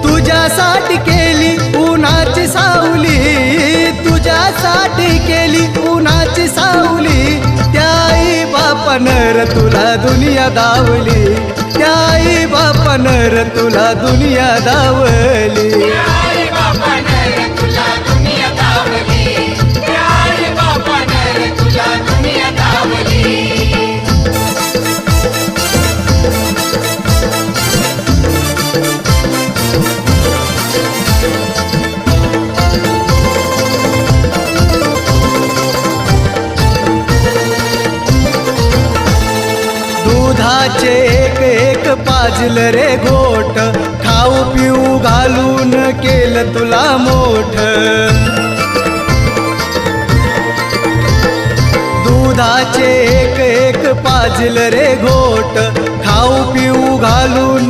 तुझ्यासाठी केली उन्हाची सावली, तुझ्यासाठी केली उन्हाची सावली, त्या आई बापानं र तुला दुनिया दावली, त्या आई बापानं र तुला दुनिया दावली. दुधाचे एक एक पाजल रे घोट, खाऊ पिऊ घालून केलं तुला मोठ. दुधाचे एक एक पाजल रे घोट, खाऊ पिऊ घालून